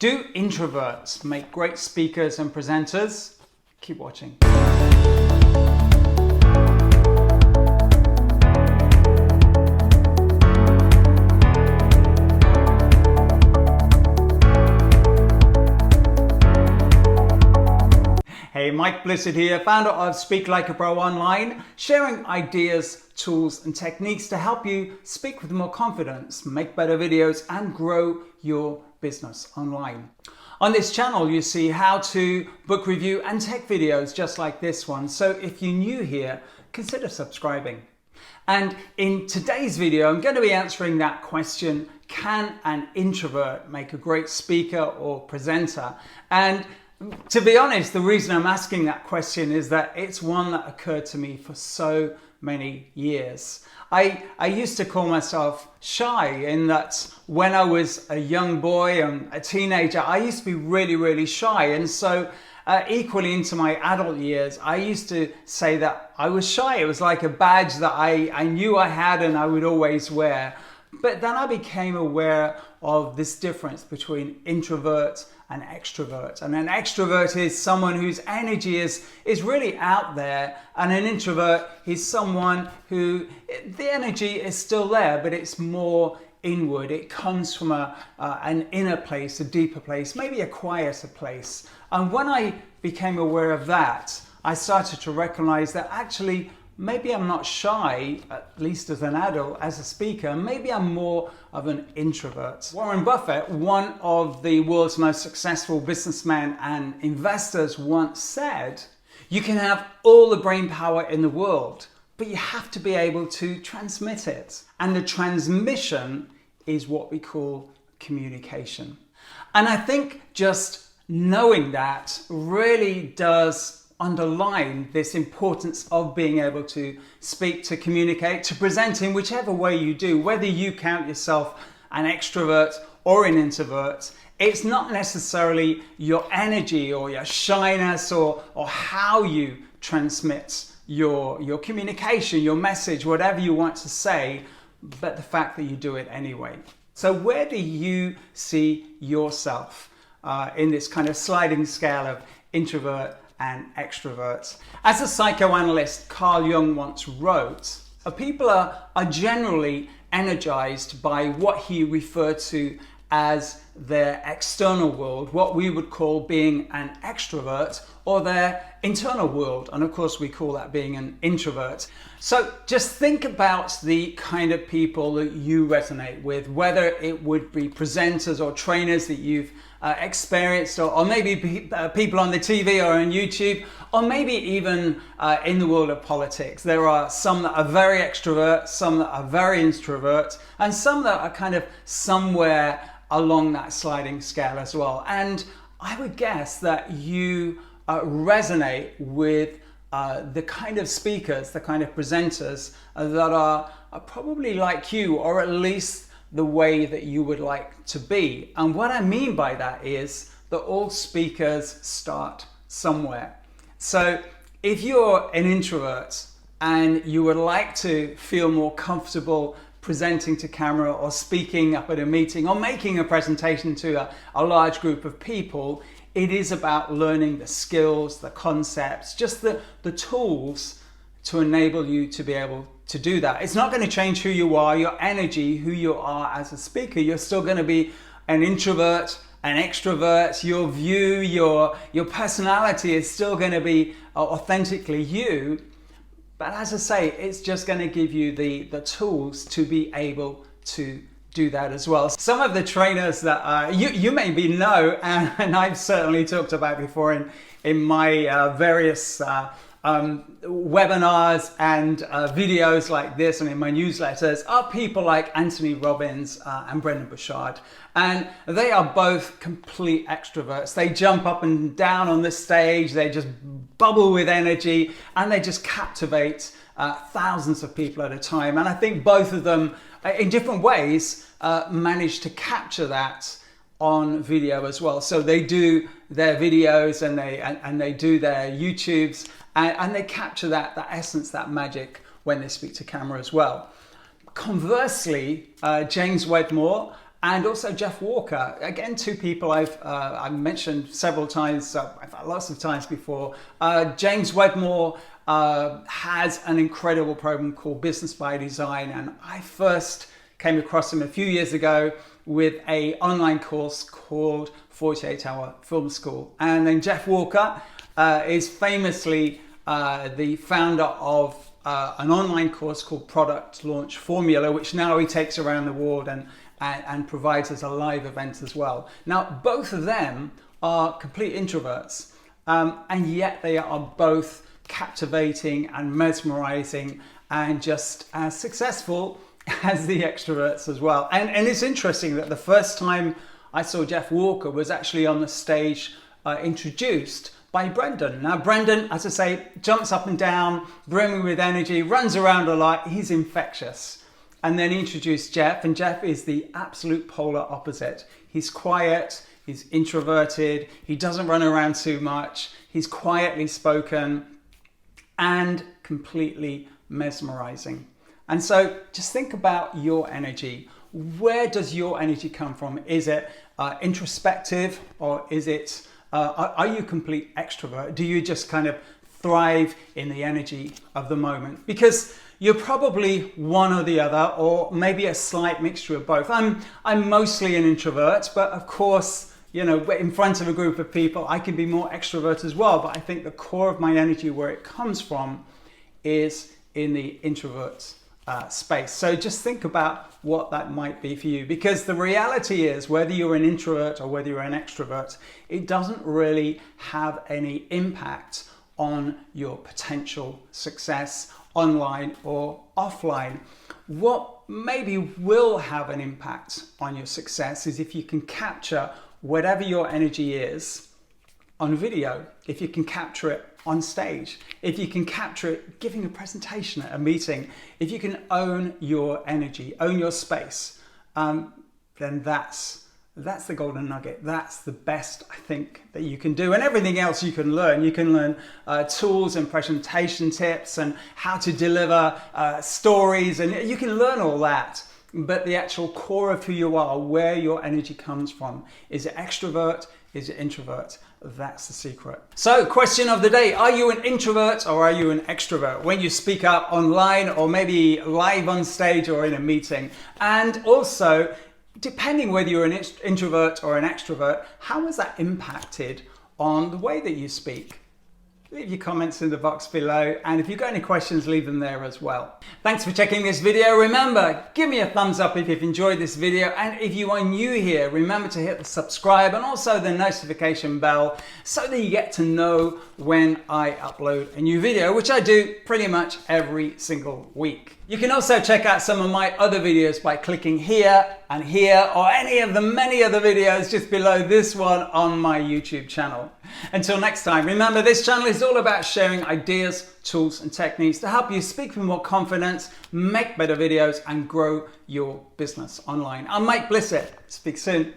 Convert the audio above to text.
Do introverts make great speakers and presenters? Keep watching. Hey, Mike Blissett here, founder of Speak Like a Pro Online, sharing ideas, tools and techniques to help you speak with more confidence, make better videos and grow your business online. On this channel, you see how to book review and tech videos just like this one. So if you're new here, consider subscribing. And in today's video, I'm going to be answering that question, can an introvert make a great speaker or presenter? And to be honest, the reason I'm asking that question is that it's one that occurred to me for so many years. I used to call myself shy in that when I was a young boy and a teenager, I used to be really shy. And so equally into my adult years, I used to say that I was shy. It was like a badge that I knew I had and I would always wear. But then I became aware of this difference between introvert and extrovert. And an extrovert is someone whose energy is really out there, and an introvert is someone who the energy is still there, but it's more inward. It comes from an inner place, a deeper place, maybe a quieter place. And when I became aware of that, I started to recognize that actually maybe I'm not shy, at least as an adult, as a speaker. Maybe I'm more of an introvert. Warren Buffett, one of the world's most successful businessmen and investors, once said, you can have all the brain power in the world, but you have to be able to transmit it. And the transmission is what we call communication. And I think just knowing that really does underline this importance of being able to speak, to communicate, to present in whichever way you do, whether you count yourself an extrovert or an introvert. It's not necessarily your energy or your shyness or how you transmit your communication, your message, whatever you want to say, but the fact that you do it anyway. So where do you see yourself in this kind of sliding scale of introvert and extroverts? As a psychoanalyst Carl Jung once wrote, people are generally energized by what he referred to as their external world, what we would call being an extrovert, or their internal world, and of course we call that being an introvert. So just think about the kind of people that you resonate with, whether it would be presenters or trainers that you've experienced, or maybe people on the TV or on YouTube, or maybe even in the world of politics. There are some that are very extrovert, some that are very introvert, and some that are kind of somewhere along that sliding scale as well. And I would guess that you resonate with the kind of speakers, the kind of presenters that are probably like you, or at least the way that you would like to be. And what I mean by that is that all speakers start somewhere. So if you're an introvert and you would like to feel more comfortable presenting to camera or speaking up at a meeting or making a presentation to a large group of people, it is about learning the skills, the concepts, just the tools to enable you to be able to do that. It's not going to change who you are, your energy, who you are as a speaker. You're still going to be an introvert, an extrovert. Your view, your personality is still going to be authentically you. But as I say, it's just going to give you the tools to be able to do that as well. Some of the trainers that you maybe know, and I've certainly talked about before in my various webinars and videos like this and in my newsletters, are people like Anthony Robbins and Brendan Burchard. And they are both complete extroverts. They jump up and down on the stage, they just bubble with energy, and they just captivate thousands of people at a time. And I think both of them, in different ways, manage to capture that on video as well. So they do their videos and they do their YouTubes, and they capture that essence, that magic when they speak to camera as well. Conversely, James Wedmore and also Jeff Walker. Again, two people I've mentioned several times, I've had lots of times before. James Wedmore has an incredible program called Business by Design, and I first came across him a few years ago with an online course called 48 Hour Film School. And then Jeff Walker is famously the founder of an online course called Product Launch Formula, which now he takes around the world and provides as a live event as well. Now, both of them are complete introverts, and yet they are both captivating and mesmerizing and just as successful as the extroverts as well. And it's interesting that the first time I saw Jeff Walker was actually on the stage introduced by Brendan. Now Brendan, as I say, jumps up and down, brimming with energy, runs around a lot, he's infectious. And then he introduced Jeff, and Jeff is the absolute polar opposite. He's quiet, he's introverted, he doesn't run around too much, he's quietly spoken and completely mesmerizing. And so just think about your energy. Where does your energy come from? Is it introspective, or is it, are you a complete extrovert? Do you just kind of thrive in the energy of the moment? Because you're probably one or the other, or maybe a slight mixture of both. I'm mostly an introvert, but of course, you know, in front of a group of people, I can be more extrovert as well. But I think the core of my energy, where it comes from, is in the introvert space. So just think about what that might be for you, because the reality is, whether you're an introvert or whether you're an extrovert, it doesn't really have any impact on your potential success online or offline. What maybe will have an impact on your success is if you can capture whatever your energy is on video, if you can capture it on stage, if you can capture it giving a presentation at a meeting, if you can own your energy, own your space, then that's the golden nugget. That's the best, I think, that you can do. And everything else you can learn. You can learn tools and presentation tips and how to deliver stories, and you can learn all that. But the actual core of who you are, where your energy comes from, is it extrovert? Is it introvert? That's the secret. So, question of the day: are you an introvert or are you an extrovert when you speak up online, or maybe live on stage or in a meeting? And also, depending whether you're an introvert or an extrovert, how has that impacted on the way that you speak? Leave your comments in the box below, and if you've got any questions, leave them there as well. Thanks for checking this video. Remember, give me a thumbs up if you've enjoyed this video, and if you are new here, remember to hit the subscribe and also the notification bell so that you get to know when I upload a new video, which I do pretty much every single week. You can also check out some of my other videos by clicking here and here, or any of the many other videos just below this one on my YouTube channel. Until next time, remember, this channel is all about sharing ideas, tools and techniques to help you speak with more confidence, make better videos and grow your business online. I'm Mike Blissett. Speak soon.